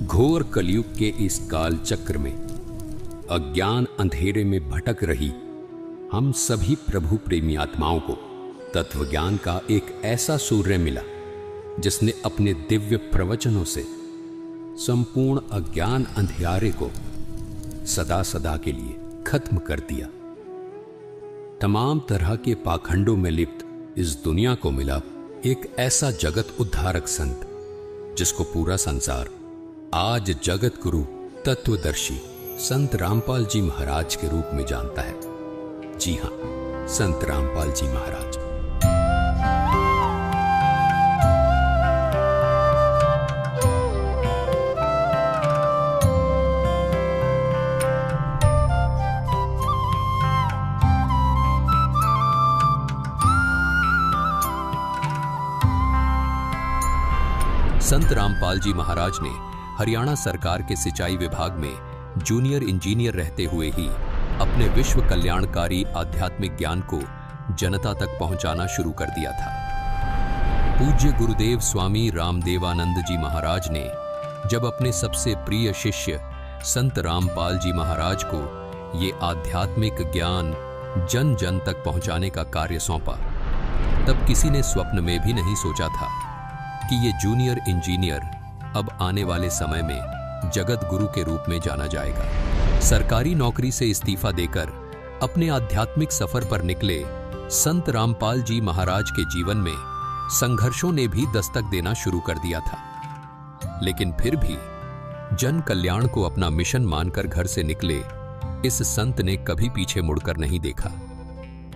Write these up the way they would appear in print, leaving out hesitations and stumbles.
घोर कलयुग के इस काल चक्र में अज्ञान अंधेरे में भटक रही हम सभी प्रभु प्रेमी आत्माओं को तत्व ज्ञान का एक ऐसा सूर्य मिला जिसने अपने दिव्य प्रवचनों से संपूर्ण अज्ञान अंधियारे को सदा सदा के लिए खत्म कर दिया। तमाम तरह के पाखंडों में लिप्त इस दुनिया को मिला एक ऐसा जगत उद्धारक संत जिसको पूरा संसार आज जगत गुरु तत्वदर्शी संत रामपाल जी महाराज के रूप में जानता है। जी हां, संत रामपाल जी महाराज। संत रामपाल जी महाराज ने हरियाणा सरकार के सिंचाई विभाग में जूनियर इंजीनियर रहते हुए ही अपने विश्व कल्याणकारी आध्यात्मिक ज्ञान को जनता तक पहुंचाना शुरू कर दिया था। पूज्य गुरुदेव स्वामी रामदेवानंद जी महाराज ने जब अपने सबसे प्रिय शिष्य संत रामपाल जी महाराज को ये आध्यात्मिक ज्ञान जन जन तक पहुंचाने का कार्य सौंपा, तब किसी ने स्वप्न में भी नहीं सोचा था कि ये जूनियर इंजीनियर अब आने वाले समय में जगत गुरु के रूप में जाना जाएगा। सरकारी नौकरी से इस्तीफा देकर अपने आध्यात्मिक सफर पर निकले संत रामपाल जी महाराज के जीवन में संघर्षों ने भी दस्तक देना शुरू कर दिया था, लेकिन फिर भी जन कल्याण को अपना मिशन मानकर घर से निकले इस संत ने कभी पीछे मुड़कर नहीं देखा।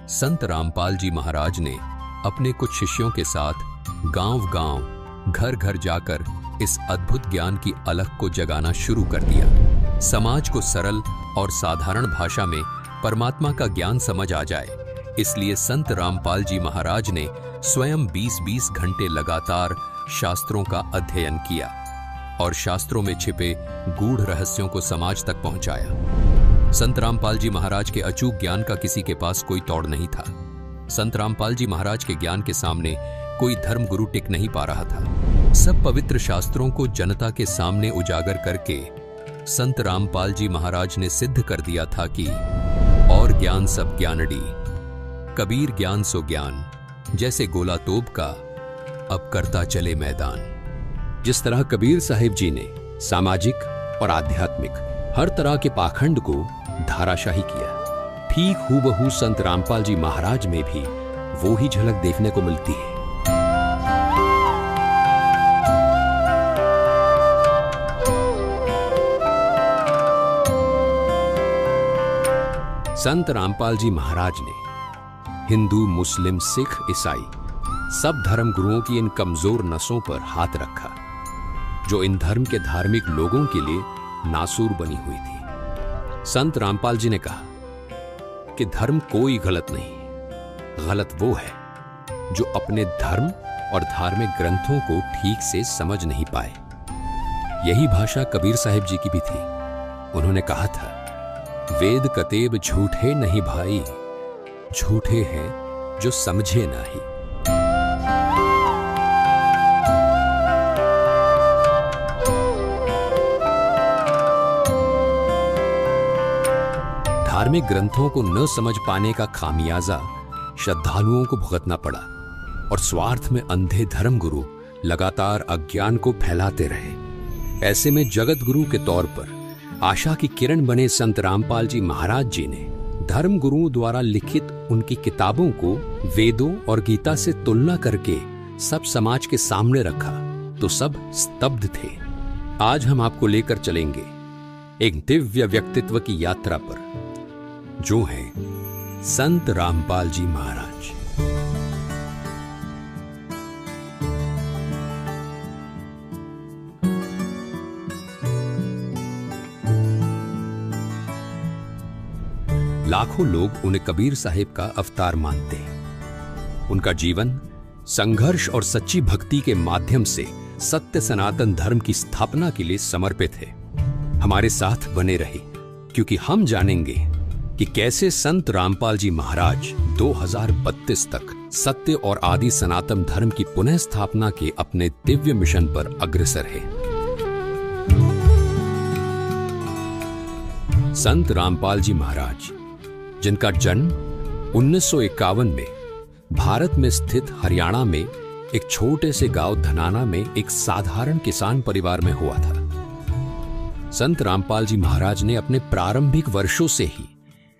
संत रामपाल जी महाराज ने अपने कुछ शिष्यों के साथ गांव-गांव, घर-घर जाकर इस अद्भुत ज्ञान की अलख को जगाना शुरू कर दिया। समाज को सरल और साधारण भाषा में परमात्मा का ज्ञान समझ आ जाए, इसलिए संत रामपाल जी महाराज ने स्वयं 20-20 घंटे लगातार शास्त्रों का अध्ययन किया और शास्त्रों में छिपे गूढ़ रहस्यों को समाज तक पहुंचाया। संत रामपाल जी महाराज के अचूक ज्ञान का किसी के पास कोई तोड़ नहीं था। संत रामपाल जी महाराज के ज्ञान के सामने कोई धर्म गुरु टिक नहीं पा रहा था। सब पवित्र शास्त्रों को जनता के सामने उजागर करके संत रामपाल जी महाराज ने सिद्ध कर दिया था कि और ज्ञान सब ज्ञानड़ी, कबीर ज्ञान सो ज्ञान, जैसे गोला तोप का अब करता चले मैदान। जिस तरह कबीर साहिब जी ने सामाजिक और आध्यात्मिक हर तरह के पाखंड को धाराशाही किया, ठीक हूबहू संत रामपाल जी महाराज में भी वो ही झलक देखने को मिलती है। संत रामपाल जी महाराज ने हिंदू, मुस्लिम, सिख, ईसाई सब धर्म गुरुओं की इन कमजोर नसों पर हाथ रखा जो इन धर्म के धार्मिक लोगों के लिए नासूर बनी हुई थी। संत रामपाल जी ने कहा कि धर्म कोई गलत नहीं, गलत वो है जो अपने धर्म और धार्मिक ग्रंथों को ठीक से समझ नहीं पाए। यही भाषा कबीर साहिब जी की भी थी। उन्होंने कहा था, वेद कतेब झूठे नहीं भाई, झूठे हैं जो समझे नहीं। धार्मिक ग्रंथों को न समझ पाने का खामियाजा श्रद्धालुओं को भुगतना पड़ा और स्वार्थ में अंधे धर्म गुरु लगातार अज्ञान को फैलाते रहे। ऐसे में जगत गुरु के तौर पर आशा की किरण बने संत रामपाल जी महाराज जी ने धर्म गुरुओं द्वारा लिखित उनकी किताबों को वेदों और गीता से तुलना करके सब समाज के सामने रखा तो सब स्तब्ध थे। आज हम आपको लेकर चलेंगे एक दिव्य व्यक्तित्व की यात्रा पर जो है संत रामपाल जी महाराज। लाखों लोग उन्हें कबीर साहिब का अवतार मानते हैं। उनका जीवन संघर्ष और सच्ची भक्ति के माध्यम से सत्य सनातन धर्म की स्थापना के लिए समर्पित है। हमारे साथ बने रहे क्योंकि हम जानेंगे कि कैसे संत रामपाल जी महाराज 2032 तक सत्य और आदि सनातन धर्म की पुनः स्थापना के अपने दिव्य मिशन पर अग्रसर है। संत रामपाल जी महाराज, जिनका जन्म 1951 में भारत में स्थित हरियाणा में एक छोटे से गांव धनाना में एक साधारण किसान परिवार में हुआ था। संत रामपाल जी महाराज ने अपने प्रारंभिक वर्षों से ही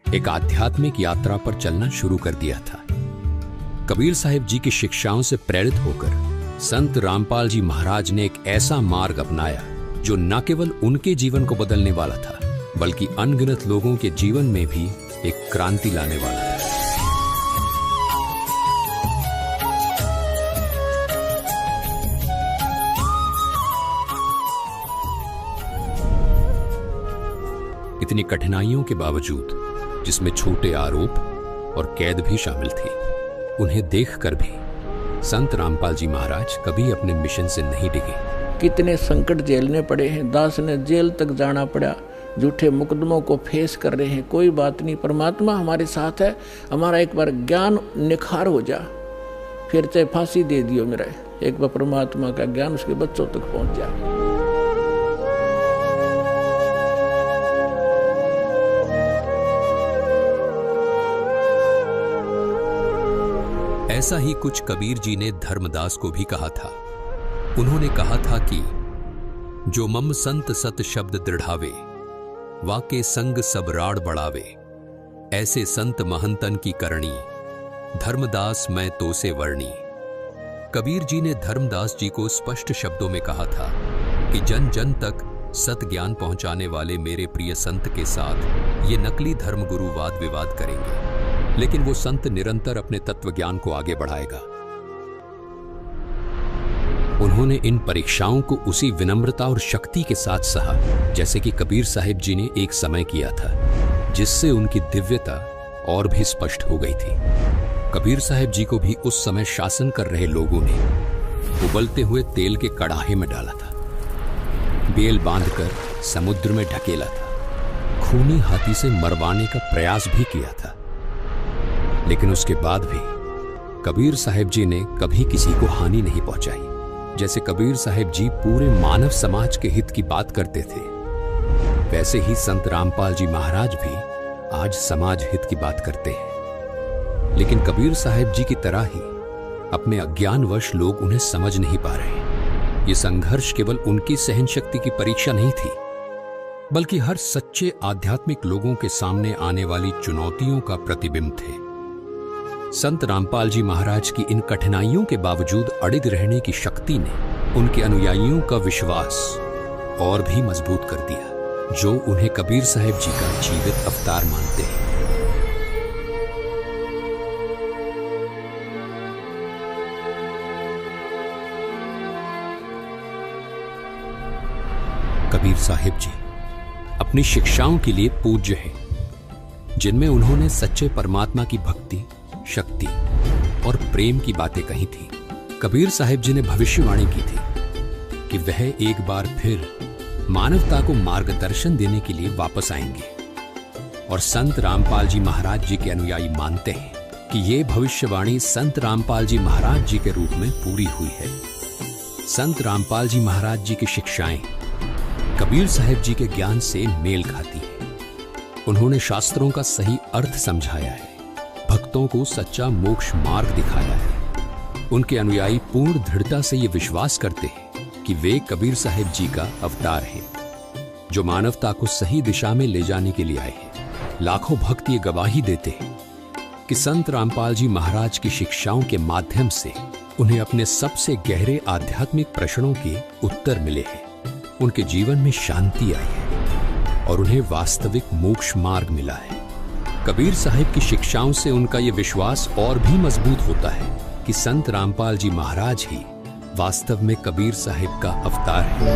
एक आध्यात्मिक यात्रा पर चलना शुरू कर दिया था। कबीर साहिब जी की शिक्षाओं से प्रेरित होकर संत रामपाल जी महाराज ने एक ऐसा मार्ग अपनाया जो न केवल उनके जीवन को बदलने वाला था, बल्कि अनगिनत लोगों के जीवन में भी एक क्रांति लाने वाला था। इतनी कठिनाइयों के बावजूद, जिसमें छोटे आरोप और कैद भी शामिल थी, उन्हें देखकर भी संत रामपाल जी महाराज कभी अपने मिशन से नहीं डिगे। कितने संकट झेलने पड़े हैं, दास ने जेल तक जाना पड़ा, झूठे मुकदमों को फेस कर रहे हैं, कोई बात नहीं, परमात्मा हमारे साथ है। हमारा एक बार ज्ञान निखार हो जा, फिर चाहे फांसी दे दियो मेरा, एक बार परमात्मा का ज्ञान उसके बच्चों तक पहुंच जाए। ऐसा ही कुछ कबीर जी ने धर्मदास को भी कहा था। उन्होंने कहा था कि जो मम संत सत शब्द दृढ़ावे, वाके संग सब राड़ बढ़ावे, ऐसे संत महंतन की करणी, धर्मदास मैं तो से वर्णी। कबीर जी ने धर्मदास जी को स्पष्ट शब्दों में कहा था कि जन जन तक सत ज्ञान पहुंचाने वाले मेरे प्रिय संत के साथ ये नकली धर्म गुरु वाद विवाद करेंगे, लेकिन वो संत निरंतर अपने तत्व ज्ञान को आगे बढ़ाएगा। उन्होंने इन परीक्षाओं को उसी विनम्रता और शक्ति के साथ सहा जैसे कि कबीर साहिब जी ने एक समय किया था, जिससे उनकी दिव्यता और भी स्पष्ट हो गई थी। कबीर साहिब जी को भी उस समय शासन कर रहे लोगों ने उबलते हुए तेल के कड़ाहे में डाला था, बेल बांधकर समुद्र में ढकेला था, खूनी हाथी से मरवाने का प्रयास भी किया था। लेकिन उसके बाद भी कबीर साहिब जी ने कभी किसी को हानि नहीं पहुंचाई। जैसे कबीर साहिब जी पूरे मानव समाज के हित की बात करते थे, वैसे ही संत रामपाल जी महाराज भी आज समाज हित की बात करते हैं। लेकिन कबीर साहिब जी की तरह ही अपने अज्ञानवश लोग उन्हें समझ नहीं पा रहे। ये संघर्ष केवल उनकी सहन शक्ति की परीक्षा नहीं थी, बल्कि हर सच्चे आध्यात्मिक लोगों के सामने आने वाली चुनौतियों का प्रतिबिंब थे। संत रामपाल जी महाराज की इन कठिनाइयों के बावजूद अडिग रहने की शक्ति ने उनके अनुयायियों का विश्वास और भी मजबूत कर दिया, जो उन्हें कबीर साहिब जी का जीवित अवतार मानते हैं। कबीर साहिब जी अपनी शिक्षाओं के लिए पूज्य हैं, जिनमें उन्होंने सच्चे परमात्मा की भक्ति, शक्ति और प्रेम की बातें कही थी। कबीर साहिब जी ने भविष्यवाणी की थी कि वह एक बार फिर मानवता को मार्गदर्शन देने के लिए वापस आएंगे, और संत रामपाल जी महाराज जी के अनुयायी मानते हैं कि यह भविष्यवाणी संत रामपाल जी महाराज जी के रूप में पूरी हुई है। संत रामपाल जी महाराज जी की शिक्षाएं कबीर साहिब जी के ज्ञान से मेल खाती है। उन्होंने शास्त्रों का सही अर्थ समझाया है, भक्तों को सच्चा मोक्ष मार्ग दिखाया है। उनके अनुयायी पूर्ण दृढ़ता से ये विश्वास करते हैं कि वे कबीर साहिब जी का अवतार हैं, जो मानवता को सही दिशा में ले जाने के लिए आए हैं। लाखों भक्त ये गवाही देते हैं कि संत रामपाल जी महाराज की शिक्षाओं के माध्यम से उन्हें अपने सबसे गहरे आध्यात्मिक प्रश्नों के उत्तर मिले हैं। उनके जीवन में शांति आई है और उन्हें वास्तविक मोक्ष मार्ग मिला है। कबीर साहिब की शिक्षाओं से उनका यह विश्वास और भी मजबूत होता है कि संत रामपाल जी महाराज ही वास्तव में कबीर साहिब का अवतार है।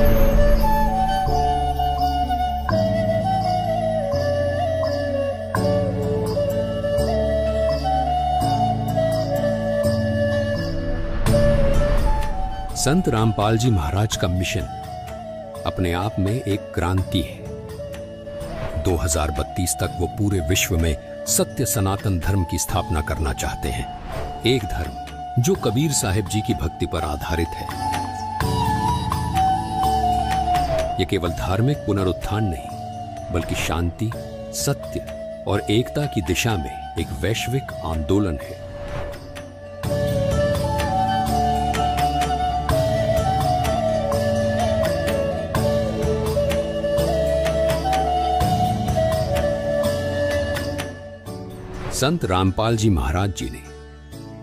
संत रामपाल जी महाराज का मिशन अपने आप में एक क्रांति है। 2032 तक वो पूरे विश्व में सत्य सनातन धर्म की स्थापना करना चाहते हैं, एक धर्म जो कबीर साहिब जी की भक्ति पर आधारित है। ये केवल धार्मिक पुनरुत्थान नहीं, बल्कि शांति, सत्य और एकता की दिशा में एक वैश्विक आंदोलन है। संत रामपाल जी महाराज जी ने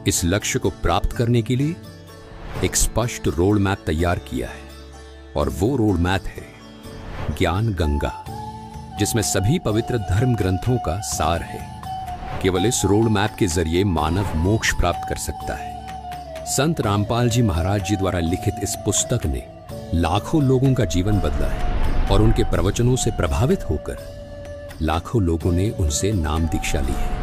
इस लक्ष्य को प्राप्त करने के लिए एक स्पष्ट रोड मैप तैयार किया है, और वो रोड मैप है ज्ञान गंगा, जिसमें सभी पवित्र धर्म ग्रंथों का सार है। केवल इस रोड मैप के जरिए मानव मोक्ष प्राप्त कर सकता है। संत रामपाल जी महाराज जी द्वारा लिखित इस पुस्तक ने लाखों लोगों का जीवन बदला है, और उनके प्रवचनों से प्रभावित होकर लाखों लोगों ने उनसे नाम दीक्षा ली है।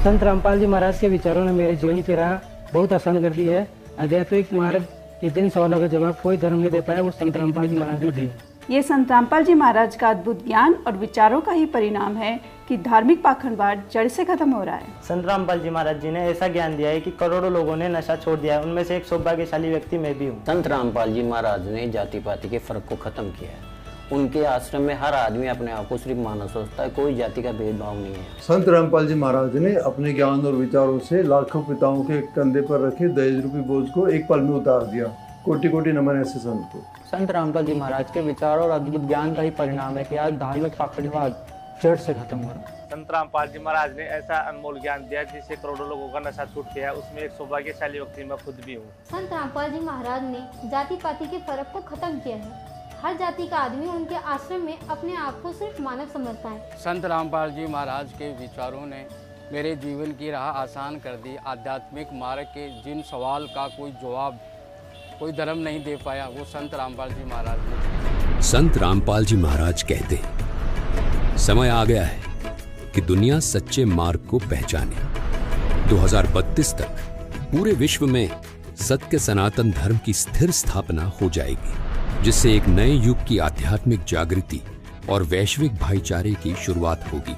संत रामपाल जी महाराज के विचारों ने मेरे जीवन की राह बहुत आसान कर दी है। आध्यात्मिक मार्ग के जिन सवालों का जवाब कोई धर्म नहीं दे पाया, वो संत रामपाल जी महाराज ने दिए। ये संत रामपाल जी महाराज का अद्भुत ज्ञान और विचारों का ही परिणाम है कि धार्मिक पाखंडवाद जड़ से खत्म हो रहा है। संत रामपाल जी महाराज जी ने ऐसा ज्ञान दिया है कि करोड़ों लोगों ने नशा छोड़ दिया है। उनमें से एक सौभाग्यशाली व्यक्ति मैं भी हूँ। संत रामपाल जी महाराज ने जाति पाति के फर्क को खत्म किया है। उनके आश्रम में हर आदमी अपने आप को सिर्फ मानव सोचता है, कोई जाति का भेदभाव नहीं है। संत रामपाल जी महाराज ने अपने ज्ञान और विचारों से लाखों पिताओं के कंधे पर रखे दहेज रूपी बोझ को एक पल में उतार दिया। कोटि कोटि नमन ऐसे संत को। संत रामपाल जी महाराज के विचारों और अद्भुत ज्ञान का ही परिणाम है कि आज धार्मिक पाखंडवाद जड़ से खत्म हो रहा है। संत रामपाल जी महाराज ने ऐसा अनमोल ज्ञान दिया जिससे करोड़ों लोगों का नशा छूट गया। उसमें एक सौभाग्यशाली व्यक्ति मैं खुद भी हूँ। संत रामपाल जी महाराज ने जाति पाति के फर्क को खत्म किया है। हर जाति का आदमी उनके आश्रम में अपने आप को सिर्फ मानव समझता है। संत रामपाल जी महाराज के विचारों ने मेरे जीवन की राह आसान कर दी। आध्यात्मिक मार्ग के जिन सवाल का कोई जवाब कोई धर्म नहीं दे पाया, वो संत रामपाल जी महाराज ने। संत रामपाल जी महाराज कहते हैं, समय आ गया है कि दुनिया सच्चे मार्ग को पहचाने। 2032 तक पूरे विश्व में सत्य सनातन धर्म की स्थिर स्थापना हो जाएगी, जिससे एक नए युग की आध्यात्मिक जागृति और वैश्विक भाईचारे की शुरुआत होगी।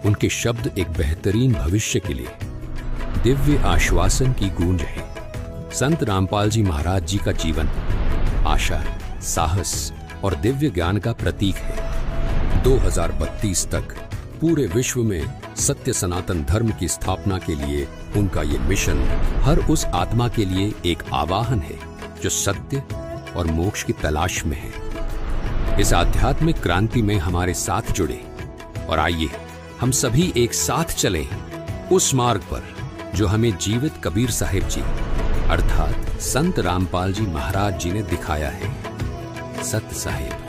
उनके शब्द एक बेहतरीन भविष्य के लिए दिव्य आश्वासन की गूंज है। संत रामपाल जी महाराज जी का जीवन आशा, साहस और दिव्य ज्ञान का प्रतीक है। 2032 तक पूरे विश्व में सत्य सनातन धर्म की स्थापना के लिए उनका ये मिशन हर उस आत्मा के लिए एक आवाहन है जो सत्य और मोक्ष की तलाश में है। इस आध्यात्मिक क्रांति में हमारे साथ जुड़े और आइए हम सभी एक साथ चलें उस मार्ग पर जो हमें जीवित कबीर साहिब जी अर्थात संत रामपाल जी महाराज जी ने दिखाया है। सत्य साहिब।